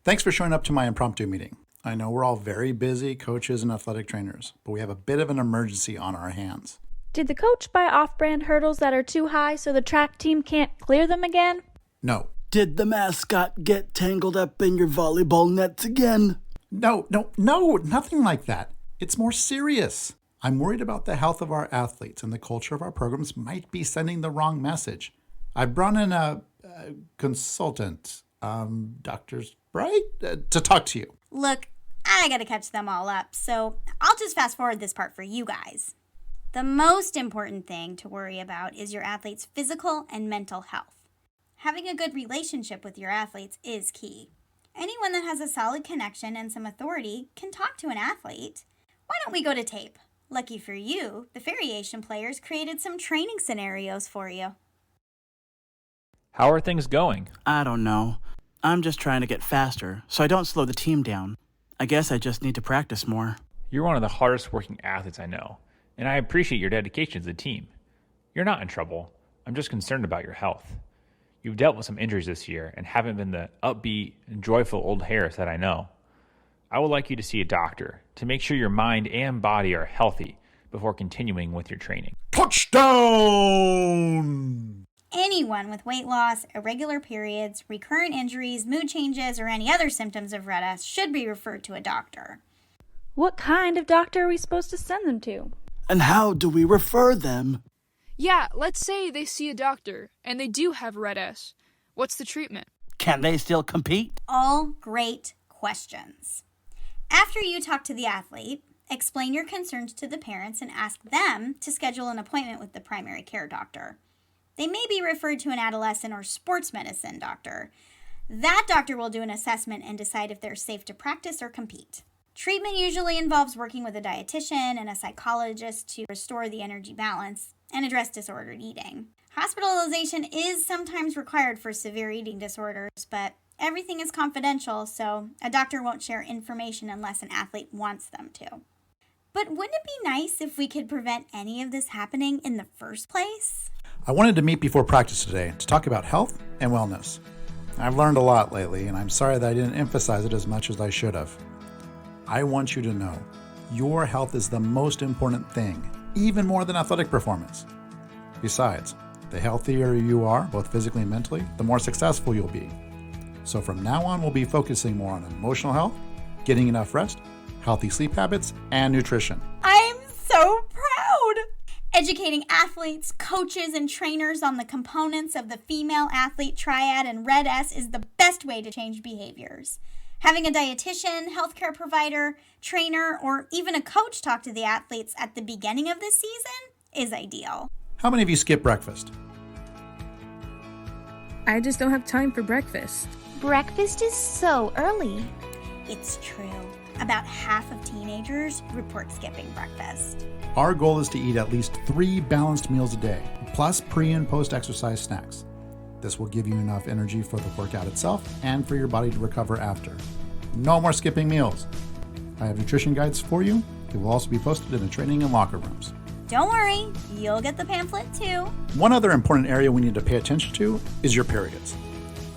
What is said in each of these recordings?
Thanks for showing up to my impromptu meeting. I know we're all very busy coaches and athletic trainers, but we have a bit of an emergency on our hands. Did the coach buy off-brand hurdles that are too high so the track team can't clear them again? No. Did the mascot get tangled up in your volleyball nets again? No, nothing like that. It's more serious. I'm worried about the health of our athletes, and the culture of our programs might be sending the wrong message. I brought in a consultant, Dr. Bright, to talk to you. Look, I gotta catch them all up, so I'll just fast forward this part for you guys. The most important thing to worry about is your athlete's physical and mental health. Having a good relationship with your athletes is key. Anyone that has a solid connection and some authority can talk to an athlete. Why don't we go to tape? Lucky for you, the variation players created some training scenarios for you. How are things going? I don't know. I'm just trying to get faster, so I don't slow the team down. I guess I just need to practice more. You're one of the hardest working athletes I know, and I appreciate your dedication to the team. You're not in trouble. I'm just concerned about your health. You've dealt with some injuries this year and haven't been the upbeat and joyful old Harris that I know. I would like you to see a doctor to make sure your mind and body are healthy before continuing with your training. Touchdown! Anyone with weight loss, irregular periods, recurrent injuries, mood changes, or any other symptoms of RED-S should be referred to a doctor. What kind of doctor are we supposed to send them to? And how do we refer them? Yeah, let's say they see a doctor, and they do have RED-S. What's the treatment? Can they still compete? All great questions. After you talk to the athlete, explain your concerns to the parents and ask them to schedule an appointment with the primary care doctor. They may be referred to an adolescent or sports medicine doctor. That doctor will do an assessment and decide if they're safe to practice or compete. Treatment usually involves working with a dietitian and a psychologist to restore the energy balance and address disordered eating. Hospitalization is sometimes required for severe eating disorders, but everything is confidential, so a doctor won't share information unless an athlete wants them to. But wouldn't it be nice if we could prevent any of this happening in the first place? I wanted to meet before practice today to talk about health and wellness. I've learned a lot lately, and I'm sorry that I didn't emphasize it as much as I should have. I want you to know your health is the most important thing, even more than athletic performance. Besides, the healthier you are, both physically and mentally, the more successful you'll be. So from now on, we'll be focusing more on emotional health, getting enough rest, healthy sleep habits, and nutrition. I'm so proud! Educating athletes, coaches, and trainers on the components of the female athlete triad and RED-S is the best way to change behaviors. Having a dietitian, healthcare provider, trainer, or even a coach talk to the athletes at the beginning of the season is ideal. How many of you skip breakfast? I just don't have time for breakfast. Breakfast is so early. It's true. About half of teenagers report skipping breakfast. Our goal is to eat at least 3 balanced meals a day, plus pre- and post-exercise snacks. This will give you enough energy for the workout itself and for your body to recover after. No more skipping meals. I have nutrition guides for you. They will also be posted in the training and locker rooms. Don't worry, you'll get the pamphlet too. One other important area we need to pay attention to is your periods.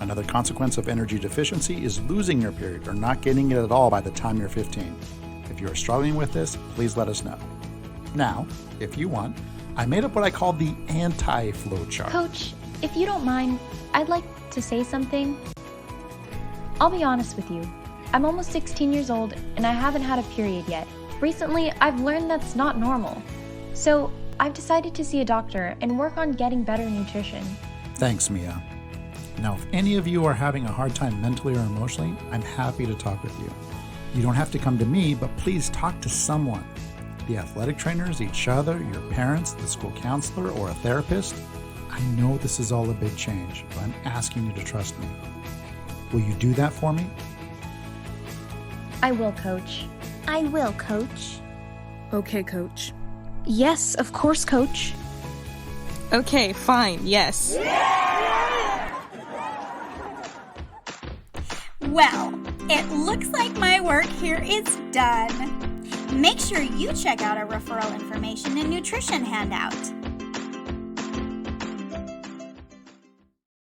Another consequence of energy deficiency is losing your period or not getting it at all by the time you're 15. If you are struggling with this, please let us know. Now, if you want, I made up what I call the anti-flow chart. Coach, if you don't mind, I'd like to say something. I'll be honest with you. I'm almost 16 years old and I haven't had a period yet. Recently, I've learned that's not normal. So I've decided to see a doctor and work on getting better nutrition. Thanks, Mia. Now, if any of you are having a hard time mentally or emotionally, I'm happy to talk with you. You don't have to come to me, but please talk to someone. The athletic trainers, each other, your parents, the school counselor, or a therapist. I know this is all a big change, but I'm asking you to trust me. Will you do that for me? I will, Coach. I will, Coach. Okay, Coach. Yes, of course, Coach. Okay, fine, yes. Well, it looks like my work here is done. Make sure you check out our referral information and nutrition handout.